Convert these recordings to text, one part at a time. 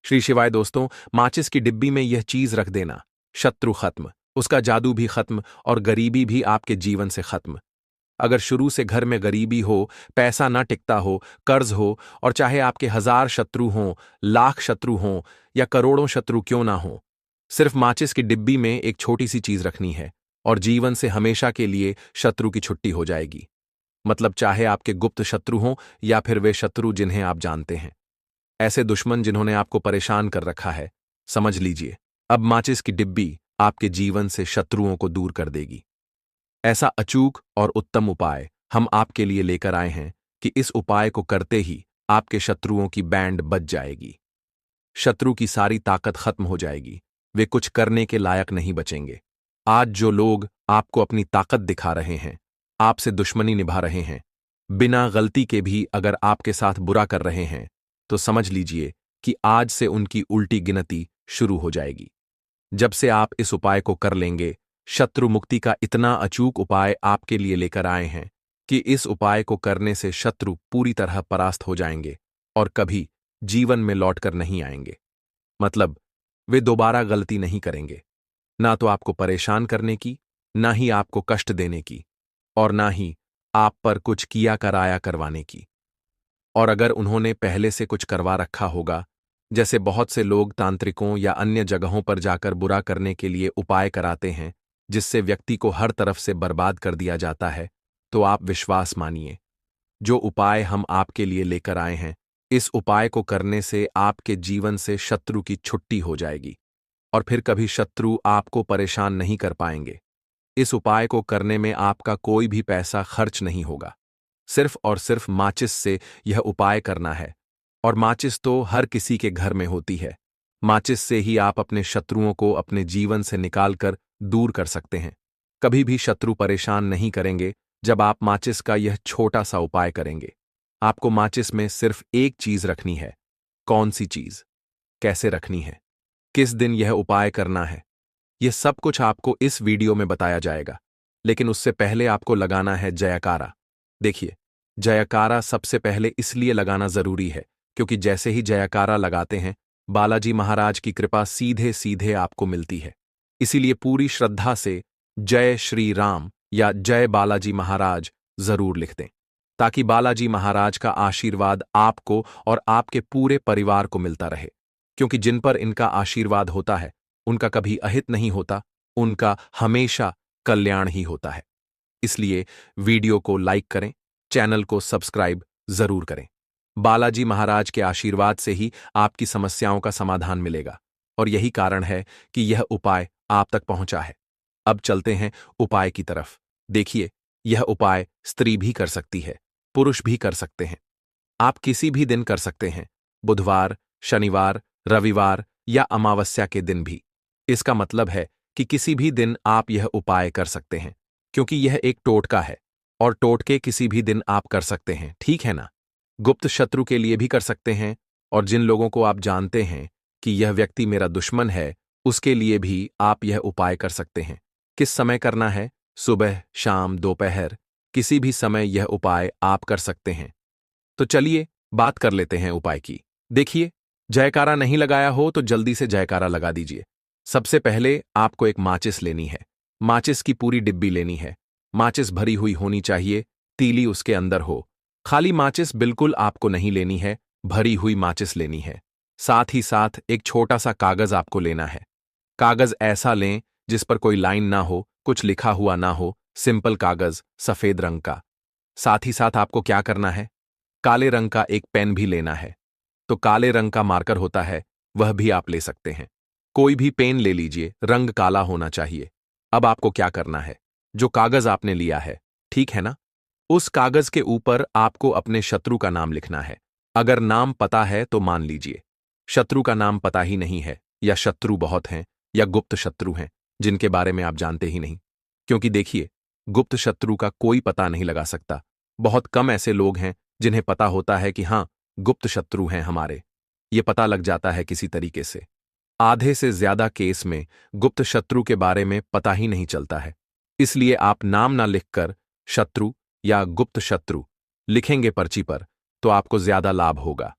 श्री शिवाय दोस्तों, माचिस की डिब्बी में यह चीज रख देना, शत्रु खत्म, उसका जादू भी खत्म और गरीबी भी आपके जीवन से खत्म। अगर शुरू से घर में गरीबी हो, पैसा ना टिकता हो, कर्ज हो और चाहे आपके 1000 शत्रु हों, लाख शत्रु हों या करोड़ों शत्रु क्यों ना हो, सिर्फ माचिस की डिब्बी में एक छोटी सी चीज रखनी है और जीवन से हमेशा के लिए शत्रु की छुट्टी हो जाएगी। मतलब चाहे आपके गुप्त शत्रु हों या फिर वे शत्रु जिन्हें आप जानते हैं, ऐसे दुश्मन जिन्होंने आपको परेशान कर रखा है, समझ लीजिए, अब माचिस की डिब्बी आपके जीवन से शत्रुओं को दूर कर देगी। ऐसा अचूक और उत्तम उपाय हम आपके लिए लेकर आए हैं कि इस उपाय को करते ही आपके शत्रुओं की बैंड बज जाएगी। शत्रु की सारी ताकत खत्म हो जाएगी, वे कुछ करने के लायक नहीं बचेंगे। आज जो लोग आपको अपनी ताकत दिखा रहे हैं, आपसे दुश्मनी निभा रहे हैं, बिना गलती के भी अगर आपके साथ बुरा कर रहे हैं, तो समझ लीजिए कि आज से उनकी उल्टी गिनती शुरू हो जाएगी। जब से आप इस उपाय को कर लेंगे, शत्रु मुक्ति का इतना अचूक उपाय आपके लिए लेकर आए हैं कि इस उपाय को करने से शत्रु पूरी तरह परास्त हो जाएंगे और कभी जीवन में लौटकर नहीं आएंगे। मतलब वे दोबारा गलती नहीं करेंगे, ना तो आपको परेशान करने की, ना ही आपको कष्ट देने की और ना ही आप पर कुछ किया कराया करवाने की। और अगर उन्होंने पहले से कुछ करवा रखा होगा, जैसे बहुत से लोग तांत्रिकों या अन्य जगहों पर जाकर बुरा करने के लिए उपाय कराते हैं जिससे व्यक्ति को हर तरफ से बर्बाद कर दिया जाता है, तो आप विश्वास मानिए, जो उपाय हम आपके लिए लेकर आए हैं, इस उपाय को करने से आपके जीवन से शत्रु की छुट्टी हो जाएगी और फिर कभी शत्रु आपको परेशान नहीं कर पाएंगे। इस उपाय को करने में आपका कोई भी पैसा खर्च नहीं होगा, सिर्फ और सिर्फ माचिस से यह उपाय करना है। और माचिस तो हर किसी के घर में होती है। माचिस से ही आप अपने शत्रुओं को अपने जीवन से निकालकर दूर कर सकते हैं। कभी भी शत्रु परेशान नहीं करेंगे जब आप माचिस का यह छोटा सा उपाय करेंगे। आपको माचिस में सिर्फ एक चीज रखनी है। कौन सी चीज, कैसे रखनी है, किस दिन यह उपाय करना है, यह सब कुछ आपको इस वीडियो में बताया जाएगा। लेकिन उससे पहले आपको लगाना है जयकारा। देखिए, जयकारा सबसे पहले इसलिए लगाना जरूरी है क्योंकि जैसे ही जयकारा लगाते हैं, बालाजी महाराज की कृपा सीधे सीधे आपको मिलती है। इसीलिए पूरी श्रद्धा से जय श्री राम या जय बालाजी महाराज जरूर लिख दें, ताकि बालाजी महाराज का आशीर्वाद आपको और आपके पूरे परिवार को मिलता रहे। क्योंकि जिन पर इनका आशीर्वाद होता है, उनका कभी अहित नहीं होता, उनका हमेशा कल्याण ही होता है। इसलिए वीडियो को लाइक करें, चैनल को सब्सक्राइब जरूर करें। बालाजी महाराज के आशीर्वाद से ही आपकी समस्याओं का समाधान मिलेगा और यही कारण है कि यह उपाय आप तक पहुंचा है। अब चलते हैं उपाय की तरफ। देखिए, यह उपाय स्त्री भी कर सकती है, पुरुष भी कर सकते हैं। आप किसी भी दिन कर सकते हैं, बुधवार, शनिवार, रविवार या अमावस्या के दिन भी। इसका मतलब है कि किसी भी दिन आप यह उपाय कर सकते हैं, क्योंकि यह एक टोटका है और टोटके किसी भी दिन आप कर सकते हैं, ठीक है ना? गुप्त शत्रु के लिए भी कर सकते हैं और जिन लोगों को आप जानते हैं कि यह व्यक्ति मेरा दुश्मन है, उसके लिए भी आप यह उपाय कर सकते हैं। किस समय करना है? सुबह, शाम, दोपहर, किसी भी समय यह उपाय आप कर सकते हैं। तो चलिए बात कर लेते हैं उपाय की। देखिए, जयकारा नहीं लगाया हो तो जल्दी से जयकारा लगा दीजिए। सबसे पहले आपको एक माचिस लेनी है। माचिस की पूरी डिब्बी लेनी है। माचिस भरी हुई होनी चाहिए, तीली उसके अंदर हो। खाली माचिस बिल्कुल आपको नहीं लेनी है, भरी हुई माचिस लेनी है। साथ ही साथ एक छोटा सा कागज आपको लेना है। कागज ऐसा लें जिस पर कोई लाइन ना हो, कुछ लिखा हुआ ना हो, सिंपल कागज, सफेद रंग का। साथ ही साथ आपको क्या करना है? काले रंग का एक पेन भी लेना है। तो काले रंग का मार्कर होता है, वह भी आप ले सकते हैं। कोई भी पेन ले लीजिए, रंग काला होना चाहिए। अब आपको क्या करना है? जो कागज आपने लिया है, ठीक है ना? उस कागज के ऊपर आपको अपने शत्रु का नाम लिखना है। अगर नाम पता है तो मान लीजिए, शत्रु का नाम पता ही नहीं है, या शत्रु बहुत हैं, या गुप्त शत्रु हैं जिनके बारे में आप जानते ही नहीं। क्योंकि देखिए, गुप्त शत्रु का कोई पता नहीं लगा सकता। बहुत कम ऐसे लोग हैं जिन्हें पता होता है कि हां, गुप्त शत्रु हैं हमारे। ये पता लग जाता है किसी तरीके से। आधे से ज्यादा केस में गुप्त शत्रु के बारे में पता ही नहीं चलता है। इसलिए आप नाम ना लिखकर शत्रु या गुप्त शत्रु लिखेंगे पर्ची पर, तो आपको ज्यादा लाभ होगा।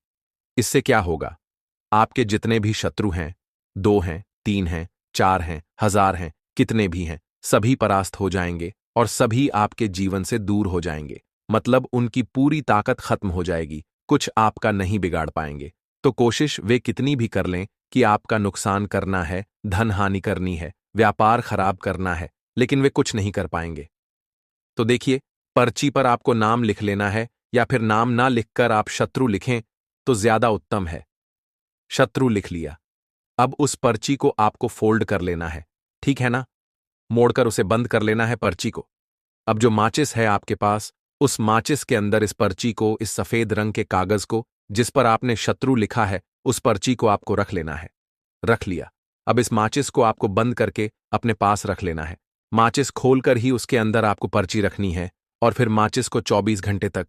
इससे क्या होगा? आपके जितने भी शत्रु हैं, 2 हैं, 3 हैं, 4 हैं, 1000 हैं, कितने भी हैं, सभी परास्त हो जाएंगे और सभी आपके जीवन से दूर हो जाएंगे। मतलब उनकी पूरी ताकत खत्म हो जाएगी, कुछ आपका नहीं बिगाड़ पाएंगे। तो कोशिश वे कितनी भी कर लें कि आपका नुकसान करना है, धन हानि करनी है, व्यापार खराब करना है, लेकिन वे कुछ नहीं कर पाएंगे। तो देखिए, पर्ची पर आपको नाम लिख लेना है या फिर नाम ना लिखकर आप शत्रु लिखें तो ज्यादा उत्तम है। शत्रु लिख लिया। अब उस पर्ची को आपको फोल्ड कर लेना है, ठीक है ना? मोड़कर उसे बंद कर लेना है पर्ची को। अब जो माचिस है आपके पास, उस माचिस के अंदर इस पर्ची को, इस सफेद रंग के कागज को जिस पर आपने शत्रु लिखा है, उस पर्ची को आपको रख लेना है। रख लिया। अब इस माचिस को आपको बंद करके अपने पास रख लेना है। माचिस खोलकर ही उसके अंदर आपको पर्ची रखनी है और फिर माचिस को 24 घंटे तक,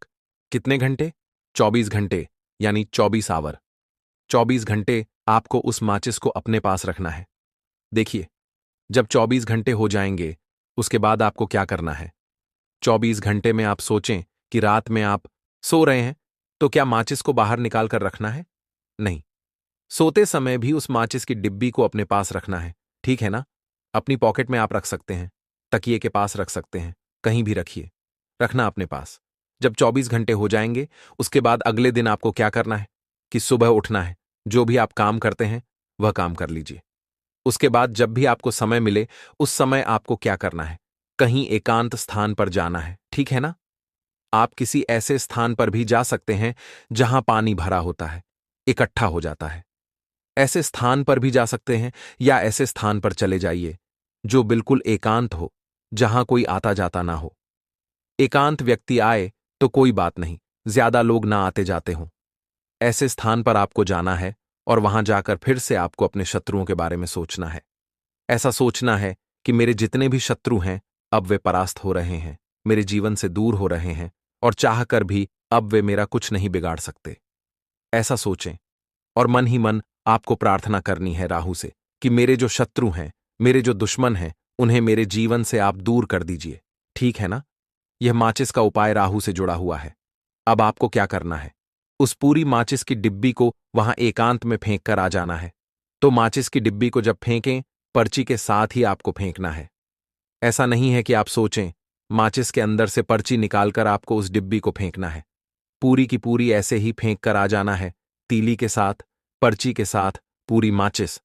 कितने घंटे? 24 घंटे, यानी 24 आवर। 24 घंटे आपको उस माचिस को अपने पास रखना है। देखिए, जब 24 घंटे हो जाएंगे, उसके बाद आपको क्या करना है? 24 घंटे में आप सोचें कि रात में आप सो रहे हैं, तो क्या माचिस को बाहर निकाल कर रखना है? नहीं। सोते समय भी उस माचिस की डिब्बी को अपने पास रखना है, ठीक है ना? अपनी पॉकेट में आप रख सकते हैं, तकिए के पास रख सकते हैं, कहीं भी रखिए। रखना अपने पास। जब 24 घंटे हो जाएंगे, उसके बाद अगले दिन आपको क्या करना है कि सुबह उठना है, जो भी आप काम करते हैं, वह काम कर लीजिए। उसके बाद जब भी आपको समय मिले, उस समय आपको क्या करना है? कहीं एकांत स्थान पर जाना है, ठीक है ना? आप किसी ऐसे स्थान पर भी जा सकते हैं जहां पानी भरा होता है, इकट्ठा हो जाता है। ऐसे स्थान पर भी जा सकते हैं या ऐसे स्थान पर चले जाइए जो बिल्कुल एकांत हो, जहां कोई आता जाता ना हो। एकांत व्यक्ति आए तो कोई बात नहीं, ज्यादा लोग ना आते जाते हों। ऐसे स्थान पर आपको जाना है और वहां जाकर फिर से आपको अपने शत्रुओं के बारे में सोचना है। ऐसा सोचना है कि मेरे जितने भी शत्रु हैं, अब वे परास्त हो रहे हैं, मेरे जीवन से दूर हो रहे हैं और चाहकर भी अब वे मेरा कुछ नहीं बिगाड़ सकते। ऐसा सोचें और मन ही मन आपको प्रार्थना करनी है राहु से कि मेरे जो शत्रु हैं, मेरे जो दुश्मन हैं, उन्हें मेरे जीवन से आप दूर कर दीजिए, ठीक है ना? यह माचिस का उपाय राहु से जुड़ा हुआ है। अब आपको क्या करना है? उस पूरी माचिस की डिब्बी को वहां एकांत में फेंक कर आ जाना है। तो माचिस की डिब्बी को जब फेंकें, पर्ची के साथ ही आपको फेंकना है। ऐसा नहीं है कि आप सोचें, माचिस के अंदर से पर्ची निकालकर आपको उस डिब्बी को फेंकना है। पूरी की पूरी ऐसे ही फेंक कर आ जाना है, तीली के साथ, पर्ची के साथ, पूरी माचिस।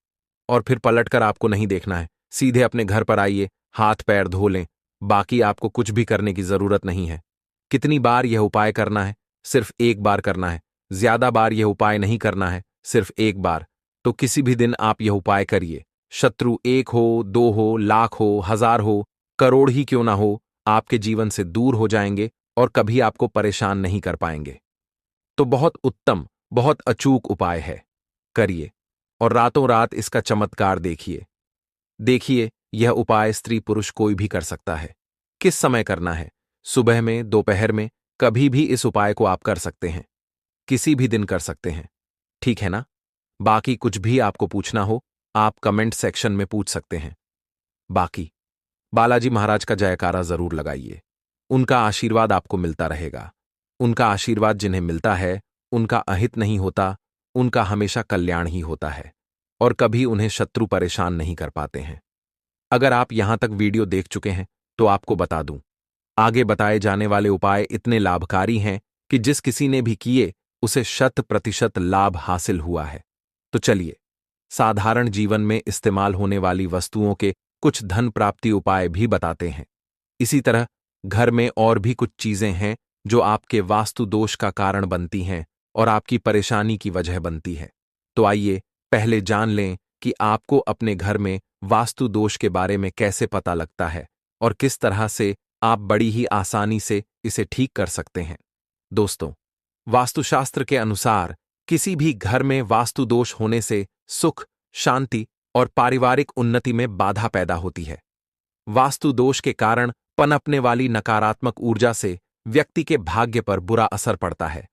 और फिर पलटकर आपको नहीं देखना है, सीधे अपने घर पर आइए, हाथ पैर धो लें। बाकी आपको कुछ भी करने की जरूरत नहीं है। कितनी बार यह उपाय करना है? सिर्फ एक बार करना है। ज्यादा बार यह उपाय नहीं करना है, सिर्फ एक बार। तो किसी भी दिन आप यह उपाय करिए। शत्रु 1 हो, 2 हो, लाख हो, 1000 हो, करोड़ ही क्यों ना हो, आपके जीवन से दूर हो जाएंगे और कभी आपको परेशान नहीं कर पाएंगे। तो बहुत उत्तम, बहुत अचूक उपाय है, करिए और रातों रात इसका चमत्कार देखिए। देखिए, यह उपाय स्त्री पुरुष कोई भी कर सकता है। किस समय करना है? सुबह में, दोपहर में, कभी भी इस उपाय को आप कर सकते हैं। किसी भी दिन कर सकते हैं, ठीक है ना? बाकी कुछ भी आपको पूछना हो, आप कमेंट सेक्शन में पूछ सकते हैं। बाकी बालाजी महाराज का जयकारा जरूर लगाइए। उनका आशीर्वाद आपको मिलता रहेगा। उनका आशीर्वाद जिन्हें मिलता है, उनका अहित नहीं होता, उनका हमेशा कल्याण ही होता है और कभी उन्हें शत्रु परेशान नहीं कर पाते हैं। अगर आप यहां तक वीडियो देख चुके हैं तो आपको बता दूं, आगे बताए जाने वाले उपाय इतने लाभकारी हैं कि जिस किसी ने भी किए उसे 100% लाभ हासिल हुआ है। तो चलिए, साधारण जीवन में इस्तेमाल होने वाली वस्तुओं के कुछ धन प्राप्ति उपाय भी बताते हैं। इसी तरह घर में और भी कुछ चीजें हैं जो आपके वास्तु दोष का कारण बनती हैं और आपकी परेशानी की वजह बनती है। तो आइए पहले जान लें कि आपको अपने घर में वास्तु दोष के बारे में कैसे पता लगता है और किस तरह से आप बड़ी ही आसानी से इसे ठीक कर सकते हैं। दोस्तों, वास्तुशास्त्र के अनुसार किसी भी घर में वास्तु दोष होने से सुख, शांति और पारिवारिक उन्नति में बाधा पैदा होती है। वास्तु दोष के कारण पनपने वाली नकारात्मक ऊर्जा से व्यक्ति के भाग्य पर बुरा असर पड़ता है।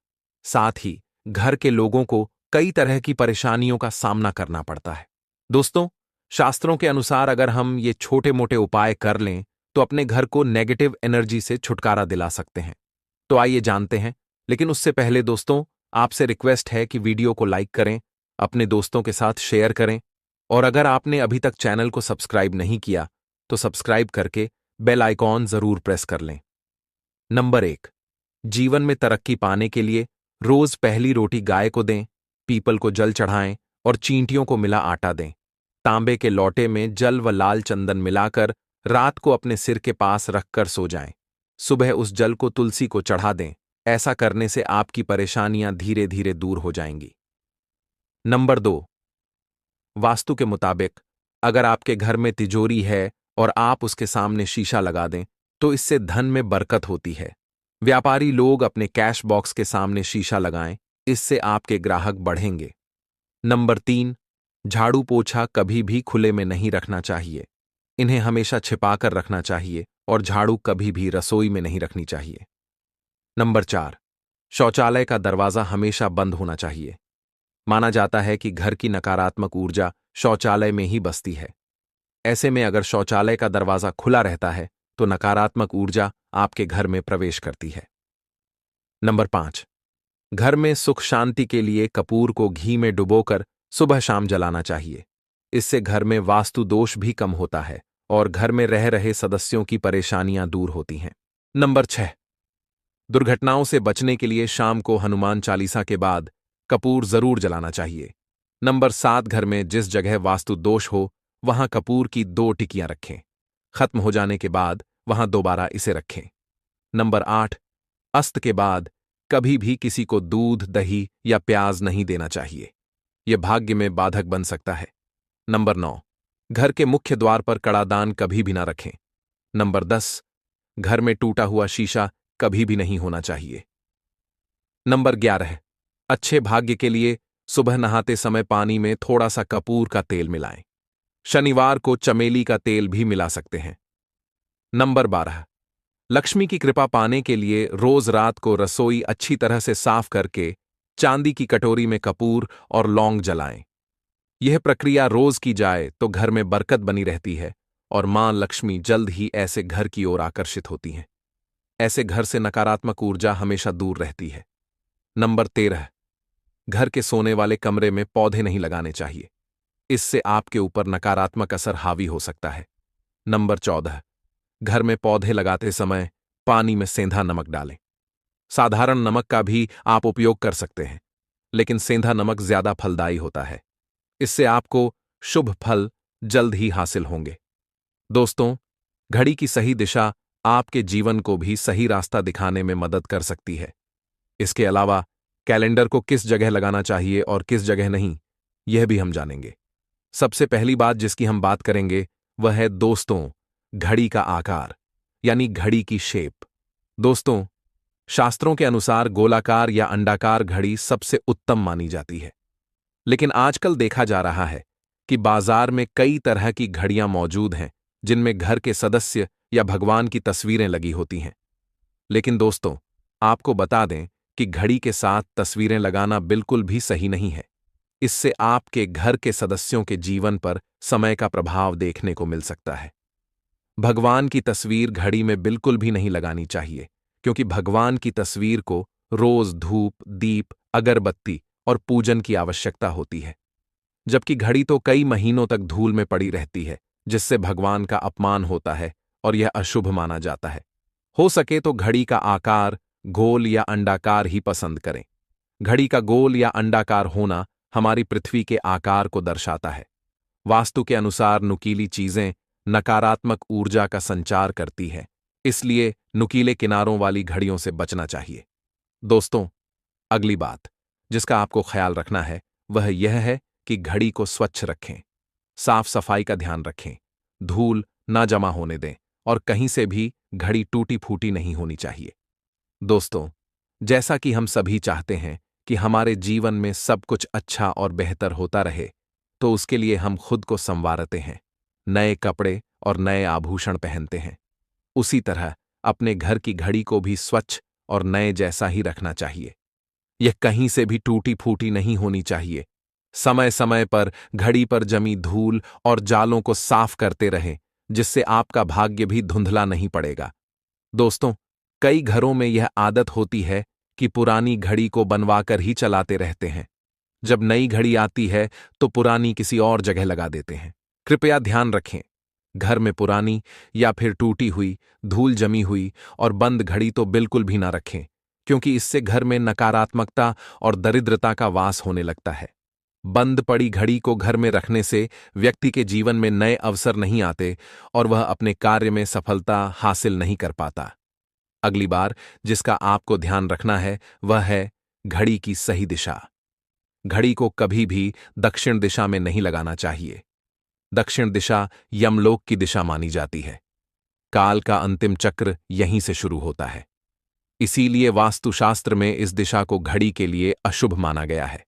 साथ ही घर के लोगों को कई तरह की परेशानियों का सामना करना पड़ता है। दोस्तों, शास्त्रों के अनुसार अगर हम ये छोटे मोटे उपाय कर लें तो अपने घर को नेगेटिव एनर्जी से छुटकारा दिला सकते हैं। तो आइए जानते हैं, लेकिन उससे पहले दोस्तों, आपसे रिक्वेस्ट है कि वीडियो को लाइक करें अपने दोस्तों के साथ शेयर करें और अगर आपने अभी तक चैनल को सब्सक्राइब नहीं किया तो सब्सक्राइब करके बेल आइकॉन जरूर प्रेस कर लें। नंबर 1, जीवन में तरक्की पाने के लिए रोज पहली रोटी गाय को दें, पीपल को जल चढ़ाएं और चींटियों को मिला आटा दें। तांबे के लोटे में जल व लाल चंदन मिलाकर रात को अपने सिर के पास रखकर सो जाएं। सुबह उस जल को तुलसी को चढ़ा दें। ऐसा करने से आपकी परेशानियां धीरे धीरे दूर हो जाएंगी। नंबर 2, वास्तु के मुताबिक अगर आपके घर में तिजोरी है और आप उसके सामने शीशा लगा दें तो इससे धन में बरकत होती है। व्यापारी लोग अपने कैश बॉक्स के सामने शीशा लगाएं, इससे आपके ग्राहक बढ़ेंगे। नंबर 3, झाड़ू पोछा कभी भी खुले में नहीं रखना चाहिए। इन्हें हमेशा छिपाकर रखना चाहिए और झाड़ू कभी भी रसोई में नहीं रखनी चाहिए। नंबर 4, शौचालय का दरवाजा हमेशा बंद होना चाहिए। माना जाता है कि घर की नकारात्मक ऊर्जा शौचालय में ही बसती है। ऐसे में अगर शौचालय का दरवाजा खुला रहता है तो नकारात्मक ऊर्जा आपके घर में प्रवेश करती है। नंबर 5, घर में सुख शांति के लिए कपूर को घी में डुबोकर सुबह शाम जलाना चाहिए। इससे घर में वास्तु दोष भी कम होता है और घर में रह रहे सदस्यों की परेशानियां दूर होती हैं। नंबर 6, दुर्घटनाओं से बचने के लिए शाम को हनुमान चालीसा के बाद कपूर जरूर जलाना चाहिए। नंबर 7, घर में जिस जगह वास्तु दोष हो वहां कपूर की 2 टिकियां रखें। खत्म हो जाने के बाद वहां दोबारा इसे रखें। नंबर 8, अस्त के बाद कभी भी किसी को दूध, दही या प्याज नहीं देना चाहिए। यह भाग्य में बाधक बन सकता है। नंबर 9, घर के मुख्य द्वार पर कड़ादान कभी भी ना रखें। नंबर 10, घर में टूटा हुआ शीशा कभी भी नहीं होना चाहिए। नंबर 11, अच्छे भाग्य के लिए सुबह नहाते समय पानी में थोड़ा सा कपूर का तेल मिलाएं। शनिवार को चमेली का तेल भी मिला सकते हैं। नंबर 12, लक्ष्मी की कृपा पाने के लिए रोज रात को रसोई अच्छी तरह से साफ करके चांदी की कटोरी में कपूर और लौंग जलाएं। यह प्रक्रिया रोज की जाए तो घर में बरकत बनी रहती है और मां लक्ष्मी जल्द ही ऐसे घर की ओर आकर्षित होती हैं। ऐसे घर से नकारात्मक ऊर्जा हमेशा दूर रहती है। नंबर 13, घर के सोने वाले कमरे में पौधे नहीं लगाने चाहिए। इससे आपके ऊपर नकारात्मक असर हावी हो सकता है। नंबर 14, घर में पौधे लगाते समय पानी में सेंधा नमक डालें। साधारण नमक का भी आप उपयोग कर सकते हैं, लेकिन सेंधा नमक ज्यादा फलदायी होता है। इससे आपको शुभ फल जल्द ही हासिल होंगे। दोस्तों, घड़ी की सही दिशा आपके जीवन को भी सही रास्ता दिखाने में मदद कर सकती है। इसके अलावा कैलेंडर को किस जगह लगाना चाहिए और किस जगह नहीं, यह भी हम जानेंगे। सबसे पहली बात जिसकी हम बात करेंगे वह है दोस्तों, घड़ी का आकार यानी घड़ी की शेप। दोस्तों, शास्त्रों के अनुसार गोलाकार या अंडाकार घड़ी सबसे उत्तम मानी जाती है, लेकिन आजकल देखा जा रहा है कि बाजार में कई तरह की घड़ियां मौजूद हैं जिनमें घर के सदस्य या भगवान की तस्वीरें लगी होती हैं। लेकिन दोस्तों, आपको बता दें कि घड़ी के साथ तस्वीरें लगाना बिल्कुल भी सही नहीं है। इससे आपके घर के सदस्यों के जीवन पर समय का प्रभाव देखने को मिल सकता है। भगवान की तस्वीर घड़ी में बिल्कुल भी नहीं लगानी चाहिए, क्योंकि भगवान की तस्वीर को रोज धूप, दीप, अगरबत्ती और पूजन की आवश्यकता होती है, जबकि घड़ी तो कई महीनों तक धूल में पड़ी रहती है, जिससे भगवान का अपमान होता है और यह अशुभ माना जाता है। हो सके तो घड़ी का आकार गोल या अंडाकार ही पसंद करें। घड़ी का गोल या अंडाकार होना हमारी पृथ्वी के आकार को दर्शाता है। वास्तु के अनुसार नुकीली चीजें नकारात्मक ऊर्जा का संचार करती है, इसलिए नुकीले किनारों वाली घड़ियों से बचना चाहिए। दोस्तों, अगली बात जिसका आपको ख्याल रखना है वह यह है कि घड़ी को स्वच्छ रखें। साफ सफाई का ध्यान रखें, धूल ना जमा होने दें और कहीं से भी घड़ी टूटी फूटी नहीं होनी चाहिए। दोस्तों, जैसा कि हम सभी चाहते हैं कि हमारे जीवन में सब कुछ अच्छा और बेहतर होता रहे, तो उसके लिए हम खुद को संवारते हैं, नए कपड़े और नए आभूषण पहनते हैं। उसी तरह अपने घर की घड़ी को भी स्वच्छ और नए जैसा ही रखना चाहिए। यह कहीं से भी टूटी फूटी नहीं होनी चाहिए। समय समय पर घड़ी पर जमी धूल और जालों को साफ करते रहें, जिससे आपका भाग्य भी धुंधला नहीं पड़ेगा। दोस्तों, कई घरों में यह आदत होती है कि पुरानी घड़ी को बनवाकर ही चलाते रहते हैं। जब नई घड़ी आती है तो पुरानी किसी और जगह लगा देते हैं। कृपया ध्यान रखें, घर में पुरानी या फिर टूटी हुई, धूल जमी हुई और बंद घड़ी तो बिल्कुल भी ना रखें, क्योंकि इससे घर में नकारात्मकता और दरिद्रता का वास होने लगता है। बंद पड़ी घड़ी को घर में रखने से व्यक्ति के जीवन में नए अवसर नहीं आते और वह अपने कार्य में सफलता हासिल नहीं कर पाता। अगली बार जिसका आपको ध्यान रखना है वह है घड़ी की सही दिशा। घड़ी को कभी भी दक्षिण दिशा में नहीं लगाना चाहिए। दक्षिण दिशा यमलोक की दिशा मानी जाती है। काल का अंतिम चक्र यहीं से शुरू होता है। इसीलिए वास्तुशास्त्र में इस दिशा को घड़ी के लिए अशुभ माना गया है।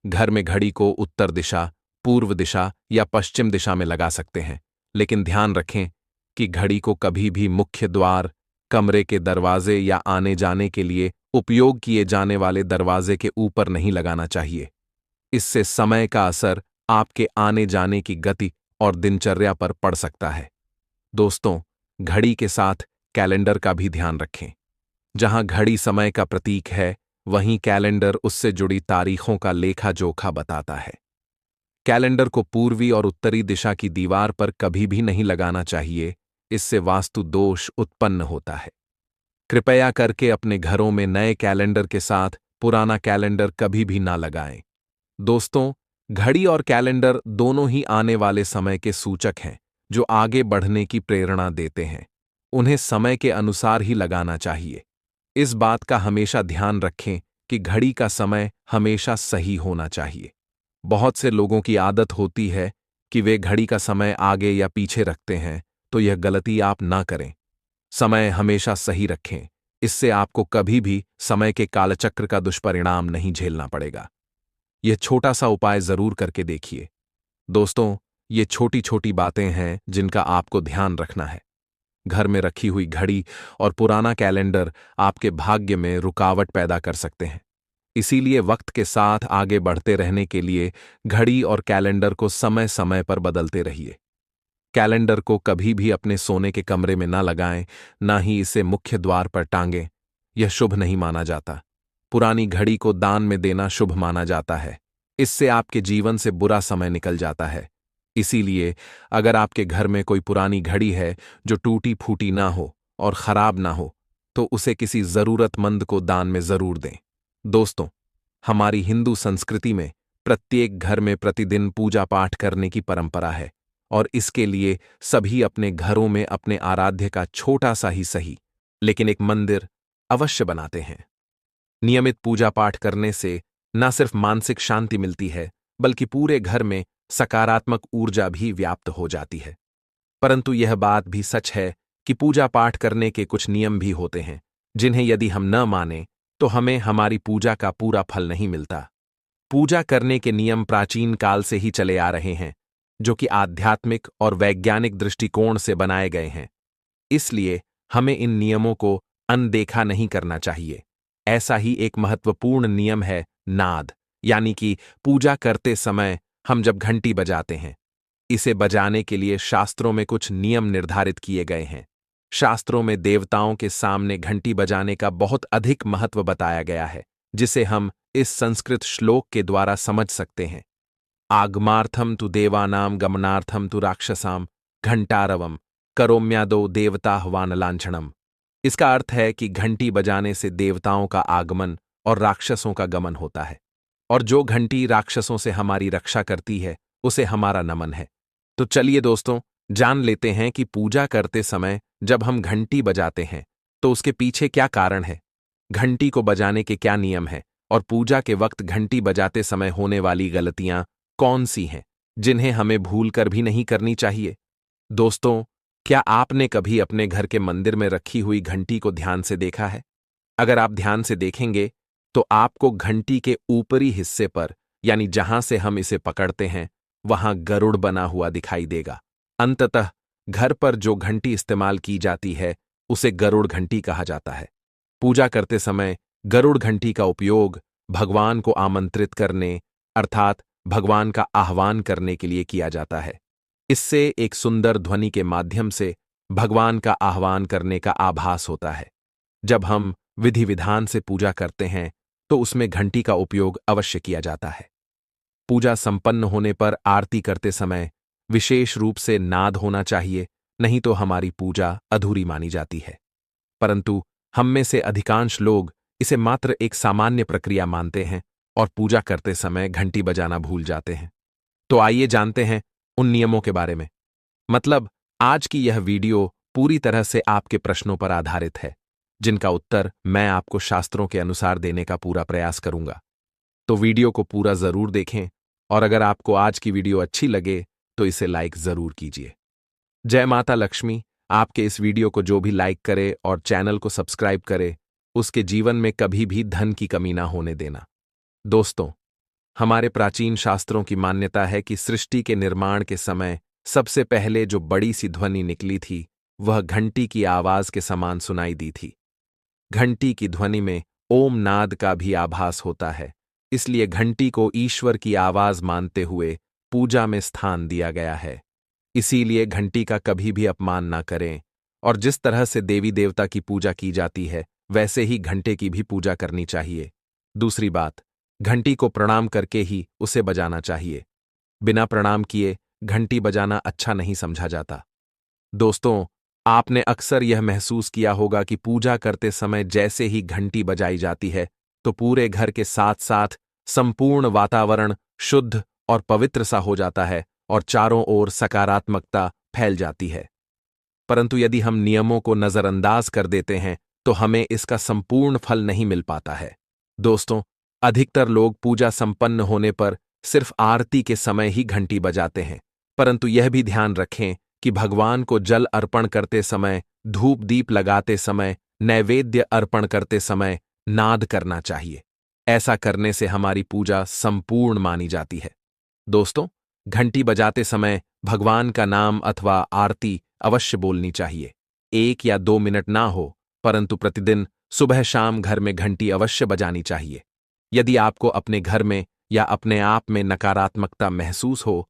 घर में घड़ी को उत्तर दिशा, पूर्व दिशा या पश्चिम दिशा में लगा सकते हैं, लेकिन ध्यान रखें कि घड़ी को कभी भी मुख्य द्वार, कमरे के दरवाजे या आने जाने के लिए उपयोग किए जाने वाले दरवाजे के ऊपर नहीं लगाना चाहिए। इससे समय का असर आपके आने जाने की गति और दिनचर्या पर पड़ सकता है। दोस्तों, घड़ी के साथ कैलेंडर का भी ध्यान रखें। जहां घड़ी समय का प्रतीक है, वहीं कैलेंडर उससे जुड़ी तारीखों का लेखा जोखा बताता है। कैलेंडर को पूर्वी और उत्तरी दिशा की दीवार पर कभी भी नहीं लगाना चाहिए, इससे वास्तु दोष उत्पन्न होता है। कृपया करके अपने घरों में नए कैलेंडर के साथ पुराना कैलेंडर कभी भी ना लगाएं। दोस्तों, घड़ी और कैलेंडर दोनों ही आने वाले समय के सूचक हैं, जो आगे बढ़ने की प्रेरणा देते हैं। उन्हें समय के अनुसार ही लगाना चाहिए। इस बात का हमेशा ध्यान रखें कि घड़ी का समय हमेशा सही होना चाहिए। बहुत से लोगों की आदत होती है कि वे घड़ी का समय आगे या पीछे रखते हैं, तो यह गलती आप ना करें। समय हमेशा सही रखें, इससे आपको कभी भी समय के कालचक्र का दुष्परिणाम नहीं झेलना पड़ेगा। यह छोटा सा उपाय जरूर करके देखिए। दोस्तों, ये छोटी छोटी बातें हैं जिनका आपको ध्यान रखना है। घर में रखी हुई घड़ी और पुराना कैलेंडर आपके भाग्य में रुकावट पैदा कर सकते हैं। इसीलिए वक्त के साथ आगे बढ़ते रहने के लिए घड़ी और कैलेंडर को समय समय पर बदलते रहिए। कैलेंडर को कभी भी अपने सोने के कमरे में ना लगाएं, ना ही इसे मुख्य द्वार पर टांगें। यह शुभ नहीं माना जाता। पुरानी घड़ी को दान में देना शुभ माना जाता है। इससे आपके जीवन से बुरा समय निकल जाता है। इसीलिए अगर आपके घर में कोई पुरानी घड़ी है जो टूटी फूटी ना हो और खराब ना हो, तो उसे किसी जरूरतमंद को दान में जरूर दें। दोस्तों, हमारी हिंदू संस्कृति में प्रत्येक घर में प्रतिदिन पूजा पाठ करने की परंपरा है और इसके लिए सभी अपने घरों में अपने आराध्य का छोटा सा ही सही, लेकिन एक मंदिर अवश्य बनाते हैं। नियमित पूजा पाठ करने से न सिर्फ मानसिक शांति मिलती है, बल्कि पूरे घर में सकारात्मक ऊर्जा भी व्याप्त हो जाती है। परंतु यह बात भी सच है कि पूजा पाठ करने के कुछ नियम भी होते हैं, जिन्हें यदि हम न मानें तो हमें हमारी पूजा का पूरा फल नहीं मिलता। पूजा करने के नियम प्राचीन काल से ही चले आ रहे हैं, जो कि आध्यात्मिक और वैज्ञानिक दृष्टिकोण से बनाए गए हैं। इसलिए हमें इन नियमों को अनदेखा नहीं करना चाहिए। ऐसा ही एक महत्वपूर्ण नियम है नाद, यानी कि पूजा करते समय हम जब घंटी बजाते हैं, इसे बजाने के लिए शास्त्रों में कुछ नियम निर्धारित किए गए हैं। शास्त्रों में देवताओं के सामने घंटी बजाने का बहुत अधिक महत्व बताया गया है, जिसे हम इस संस्कृत श्लोक के द्वारा समझ सकते हैं। आगमार्थम तु देवानाम गमनार्थम तु राक्षसाम घंटारवम करोम्यादो देवताह्वान लांछनम। इसका अर्थ है कि घंटी बजाने से देवताओं का आगमन और राक्षसों का गमन होता है, और जो घंटी राक्षसों से हमारी रक्षा करती है उसे हमारा नमन है। तो चलिए दोस्तों, जान लेते हैं कि पूजा करते समय जब हम घंटी बजाते हैं तो उसके पीछे क्या कारण है, घंटी को बजाने के क्या नियम हैं, और पूजा के वक्त घंटी बजाते समय होने वाली गलतियां कौन सी हैं जिन्हें हमें भूलकर भी नहीं करनी चाहिए। दोस्तों, क्या आपने कभी अपने घर के मंदिर में रखी हुई घंटी को ध्यान से देखा है? अगर आप ध्यान से देखेंगे तो आपको घंटी के ऊपरी हिस्से पर, यानी जहां से हम इसे पकड़ते हैं, वहां गरुड़ बना हुआ दिखाई देगा। अंततः घर पर जो घंटी इस्तेमाल की जाती है उसे गरुड़ घंटी कहा जाता है। पूजा करते समय गरुड़ घंटी का उपयोग भगवान को आमंत्रित करने, अर्थात भगवान का आह्वान करने के लिए किया जाता है। इससे एक सुंदर ध्वनि के माध्यम से भगवान का आह्वान करने का आभास होता है। जब हम विधि विधान से पूजा करते हैं तो उसमें घंटी का उपयोग अवश्य किया जाता है। पूजा संपन्न होने पर आरती करते समय विशेष रूप से नाद होना चाहिए, नहीं तो हमारी पूजा अधूरी मानी जाती है। परंतु हम में से अधिकांश लोग इसे मात्र एक सामान्य प्रक्रिया मानते हैं और पूजा करते समय घंटी बजाना भूल जाते हैं। तो आइए जानते हैं उन नियमों के बारे में। मतलब आज की यह वीडियो पूरी तरह से आपके प्रश्नों पर आधारित है, जिनका उत्तर मैं आपको शास्त्रों के अनुसार देने का पूरा प्रयास करूंगा। तो वीडियो को पूरा जरूर देखें और अगर आपको आज की वीडियो अच्छी लगे तो इसे लाइक जरूर कीजिए। जय माता लक्ष्मी। आपके इस वीडियो को जो भी लाइक करे और चैनल को सब्सक्राइब करे, उसके जीवन में कभी भी धन की कमी ना होने देना। दोस्तों, हमारे प्राचीन शास्त्रों की मान्यता है कि सृष्टि के निर्माण के समय सबसे पहले जो बड़ी सी ध्वनि निकली थी, वह घंटी की आवाज के समान सुनाई दी थी। घंटी की ध्वनि में ओम नाद का भी आभास होता है, इसलिए घंटी को ईश्वर की आवाज मानते हुए पूजा में स्थान दिया गया है। इसीलिए घंटी का कभी भी अपमान ना करें और जिस तरह से देवी देवता की पूजा की जाती है, वैसे ही घंटे की भी पूजा करनी चाहिए। दूसरी बात, घंटी को प्रणाम करके ही उसे बजाना चाहिए। बिना प्रणाम किए घंटी बजाना अच्छा नहीं समझा जाता। दोस्तों, आपने अक्सर यह महसूस किया होगा कि पूजा करते समय जैसे ही घंटी बजाई जाती है, तो पूरे घर के साथ साथ संपूर्ण वातावरण शुद्ध और पवित्र सा हो जाता है और चारों ओर सकारात्मकता फैल जाती है। परंतु यदि हम नियमों को नजरअंदाज कर देते हैं तो हमें इसका संपूर्ण फल नहीं मिल पाता है। दोस्तों, अधिकतर लोग पूजा संपन्न होने पर सिर्फ आरती के समय ही घंटी बजाते हैं, परंतु यह भी ध्यान रखें कि भगवान को जल अर्पण करते समय, धूप दीप लगाते समय, नैवेद्य अर्पण करते समय नाद करना चाहिए। ऐसा करने से हमारी पूजा संपूर्ण मानी जाती है। दोस्तों, घंटी बजाते समय भगवान का नाम अथवा आरती अवश्य बोलनी चाहिए। 1 या 2 मिनट ना हो, परंतु प्रतिदिन सुबह शाम घर में घंटी अवश्य बजानी चाहिए। यदि आपको अपने घर में या अपने आप में नकारात्मकता महसूस हो,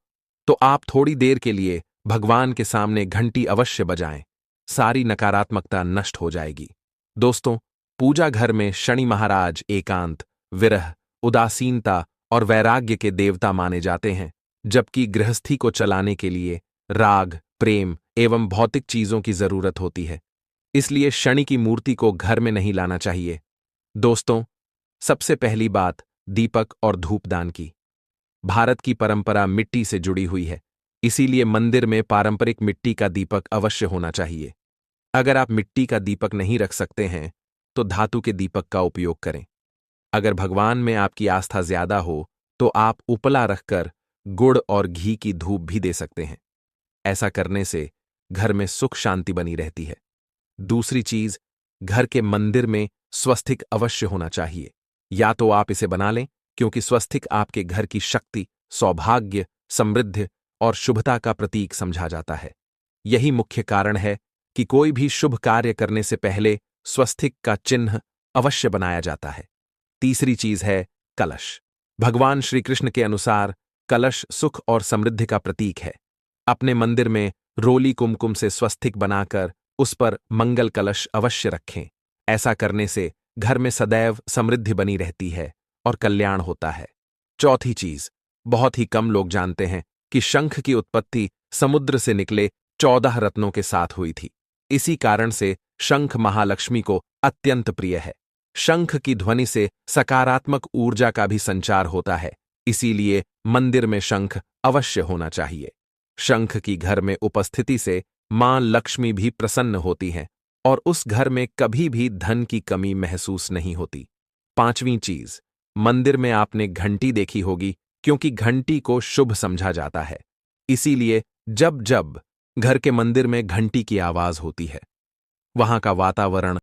तो आप थोड़ी देर के लिए भगवान के सामने घंटी अवश्य बजाएं। सारी नकारात्मकता नष्ट हो जाएगी। दोस्तों, पूजा घर में शनि महाराज एकांत, विरह, उदासीनता और वैराग्य के देवता माने जाते हैं, जबकि गृहस्थी को चलाने के लिए राग, प्रेम एवं भौतिक चीजों की जरूरत होती है। इसलिए शनि की मूर्ति को घर में नहीं लाना चाहिए। दोस्तों, सबसे पहली बात दीपक और धूपदान की। भारत की परंपरा मिट्टी से जुड़ी हुई है, इसीलिए मंदिर में पारंपरिक मिट्टी का दीपक अवश्य होना चाहिए। अगर आप मिट्टी का दीपक नहीं रख सकते हैं तो धातु के दीपक का उपयोग करें। अगर भगवान में आपकी आस्था ज्यादा हो तो आप उपला रखकर गुड़ और घी की धूप भी दे सकते हैं। ऐसा करने से घर में सुख शांति बनी रहती है। दूसरी चीज, घर के मंदिर में स्वस्तिक अवश्य होना चाहिए। या तो आप इसे बना लें, क्योंकि स्वस्तिक आपके घर की शक्ति, सौभाग्य, समृद्धि और शुभता का प्रतीक समझा जाता है। यही मुख्य कारण है कि कोई भी शुभ कार्य करने से पहले स्वस्तिक का चिन्ह अवश्य बनाया जाता है। तीसरी चीज है कलश। भगवान श्री कृष्ण के अनुसार कलश सुख और समृद्धि का प्रतीक है। अपने मंदिर में रोली कुमकुम से स्वस्तिक बनाकर उस पर मंगल कलश अवश्य रखें। ऐसा करने से घर में सदैव समृद्धि बनी रहती है और कल्याण होता है। चौथी चीज, बहुत ही कम लोग जानते हैं कि शंख की उत्पत्ति समुद्र से निकले 14 रत्नों के साथ हुई थी। इसी कारण से शंख महालक्ष्मी को अत्यंत प्रिय है। शंख की ध्वनि से सकारात्मक ऊर्जा का भी संचार होता है, इसीलिए मंदिर में शंख अवश्य होना चाहिए। शंख की घर में उपस्थिति से मां लक्ष्मी भी प्रसन्न होती हैं और उस घर में कभी भी धन की कमी महसूस नहीं होती। पांचवीं चीज, मंदिर में आपने घंटी देखी होगी, क्योंकि घंटी को शुभ समझा जाता है। इसीलिए जब जब घर के मंदिर में घंटी की आवाज होती है, वहां का वातावरण